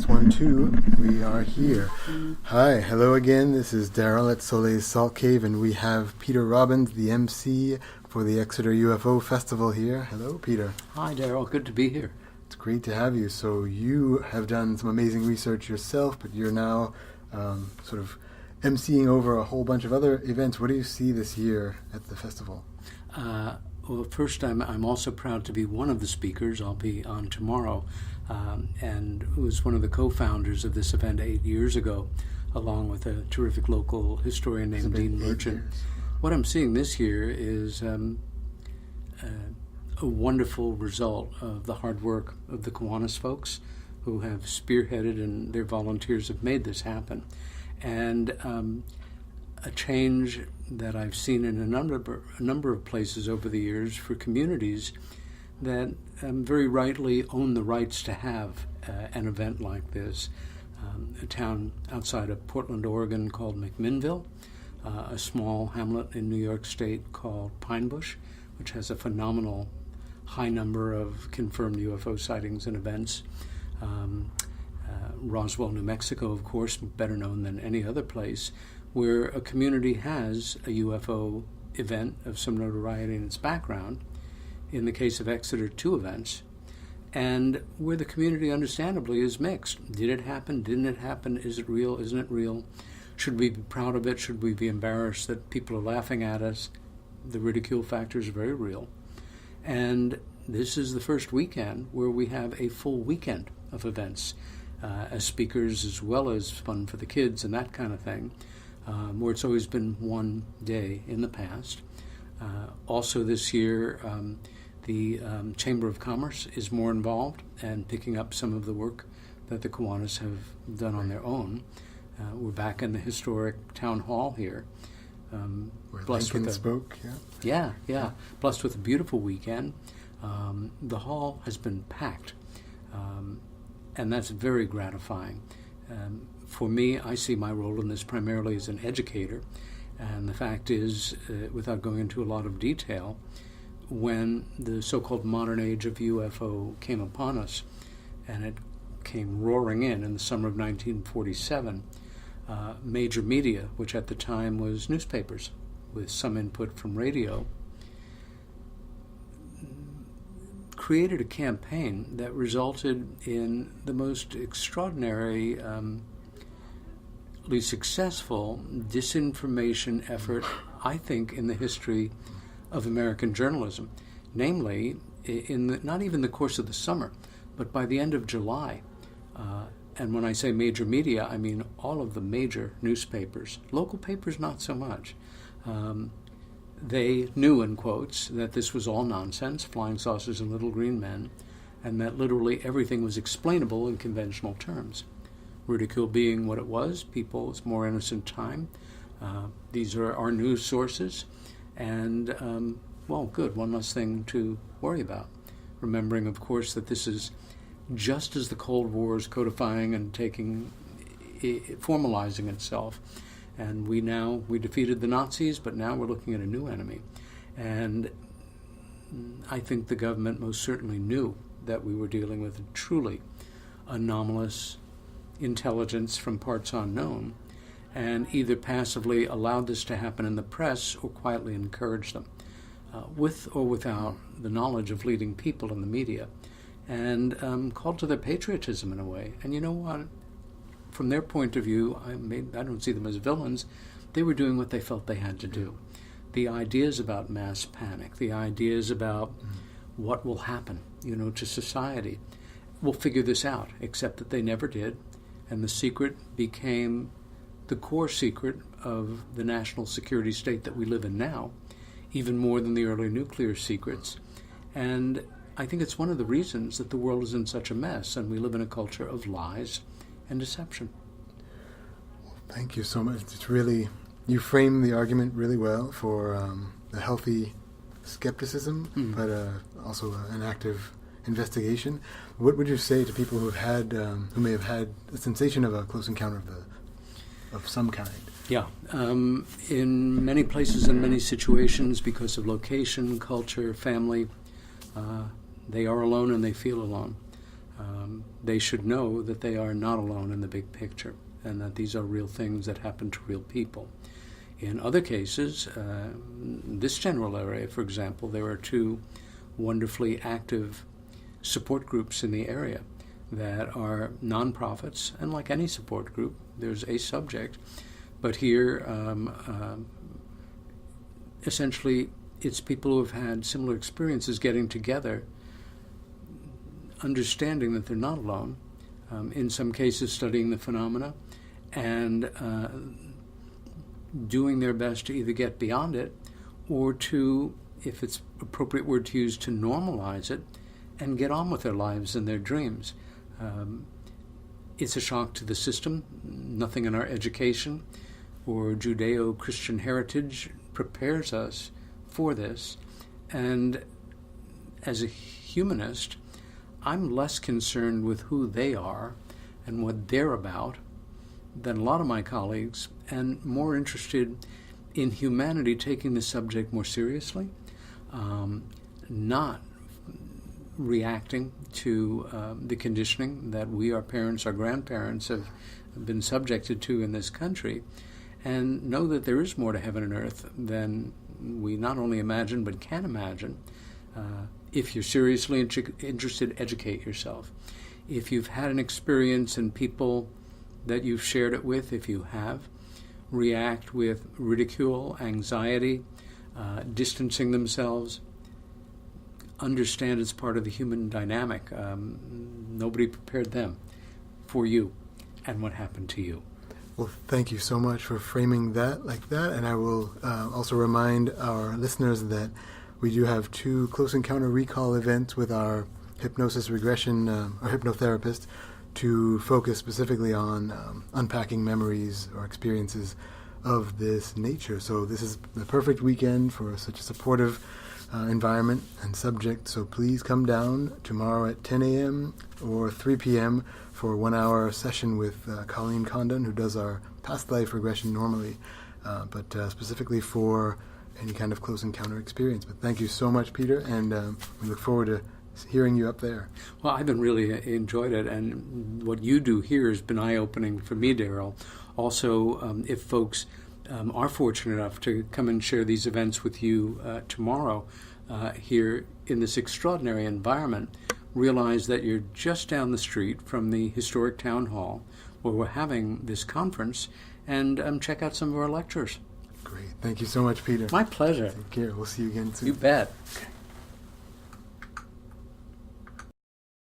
Test 1, 2. We are here. Hi, hello again. This is Daryl at Soleil's Salt Cave, and we have Peter Robbins, the MC for the Exeter UFO Festival here. Hello, Peter. Hi, Daryl. Good to be here. It's great to have you. So you have done some amazing research yourself, but you're now sort of MCing over a whole bunch of other events. What do you see this year at the festival? Well, first, I'm also proud to be one of the speakers. I'll be on tomorrow, and was one of the co-founders of this event 8 years ago, along with a terrific local historian named Dean Merchant. What I'm seeing this year is a wonderful result of the hard work of the Kiwanis folks who have spearheaded, and their volunteers have made this happen. And a change that I've seen in a number of places over the years for communities that very rightly own the rights to have an event like this. A town outside of Portland, Oregon called McMinnville, a small hamlet in New York State called Pine Bush, which has a phenomenal high number of confirmed UFO sightings and events. Roswell, New Mexico, of course, better known than any other place, where a community has a UFO event of some notoriety in its background, in the case of Exeter, 2 events, and where the community understandably is mixed. Did it happen? Didn't it happen? Is it real? Isn't it real? Should we be proud of it? Should we be embarrassed that people are laughing at us? The ridicule factor is very real. And this is the first weekend where we have a full weekend of events as speakers, as well as fun for the kids and that kind of thing, where it's always been one day in the past. Also this year, the Chamber of Commerce is more involved and picking up some of the work that the Kiwanis have done on their own. We're back in the historic town hall here. Where Lincoln spoke, yeah. Yeah. Blessed with a beautiful weekend. The hall has been packed, and that's very gratifying. For me, I see my role in this primarily as an educator, and the fact is, without going into a lot of detail, when the so-called modern age of UFO came upon us, and it came roaring in the summer of 1947, major media, which at the time was newspapers, with some input from radio, created a campaign that resulted in the most extraordinary, successful disinformation effort, I think, in the history of American journalism. Namely, not even the course of the summer, but by the end of July. And when I say major media, I mean all of the major newspapers. Local papers, not so much. They knew, in quotes, that this was all nonsense, flying saucers and little green men, and that literally everything was explainable in conventional terms. Ridicule being what it was, people's more innocent time. These are our news sources, and, good, one less thing to worry about. Remembering, of course, that this is just as the Cold War is codifying and formalizing itself. And we defeated the Nazis, but now we're looking at a new enemy. And I think the government most certainly knew that we were dealing with a truly anomalous intelligence from parts unknown, and either passively allowed this to happen in the press or quietly encouraged them, with or without the knowledge of leading people in the media, and called to their patriotism in a way. And you know what? From their point of view, I don't see them as villains. They were doing what they felt they had to do. The ideas about mass panic, the ideas about what will happen, to society. We'll figure this out, except that they never did. And the secret became the core secret of the national security state that we live in now, even more than the early nuclear secrets. And I think it's one of the reasons that the world is in such a mess, and we live in a culture of lies and deception. Well, thank you so much. It's really, you frame the argument really well for the healthy skepticism, but also an active investigation. What would you say to people who may have had a sensation of a close encounter of some kind? Yeah, in many places and many situations, because of location, culture, family, they are alone and they feel alone. they should know that they are not alone in the big picture, and that these are real things that happen to real people. In other cases, this general area, for example, there are 2 wonderfully active support groups in the area that are nonprofits, and like any support group, there's a subject, but here, essentially, it's people who have had similar experiences getting together, understanding that they're not alone, in some cases studying the phenomena, and doing their best to either get beyond it or to, if it's appropriate word to use, to normalize it and get on with their lives and their dreams. It's a shock to the system. Nothing in our education or Judeo-Christian heritage prepares us for this. And as a humanist, I'm less concerned with who they are and what they're about than a lot of my colleagues, and more interested in humanity taking the subject more seriously, not reacting to the conditioning that we, our parents, our grandparents have been subjected to in this country, and know that there is more to heaven and earth than we not only imagine but can imagine. If you're seriously interested, educate yourself. If you've had an experience and people that you've shared it with, if you have, react with ridicule, anxiety, distancing themselves, understand it's part of the human dynamic. Nobody prepared them for you and what happened to you. Well, thank you so much for framing that like that, and I will also remind our listeners that we do have 2 Close Encounter Recall events with our hypnosis regression, or hypnotherapist, to focus specifically on unpacking memories or experiences of this nature. So this is the perfect weekend for such a supportive environment and subject. So please come down tomorrow at 10 a.m. or 3 p.m. for a 1-hour session with Colleen Condon, who does our past life regression normally, but specifically for any kind of close encounter experience. But thank you so much, Peter, and we look forward to hearing you up there. Well, I've been really enjoyed it, and what you do here has been eye-opening for me, Daryl. Also, if folks are fortunate enough to come and share these events with you tomorrow here in this extraordinary environment, realize that you're just down the street from the historic town hall where we're having this conference, and check out some of our lectures. Great. Thank you so much, Peter. My pleasure. Take care. We'll see you again soon. You bet.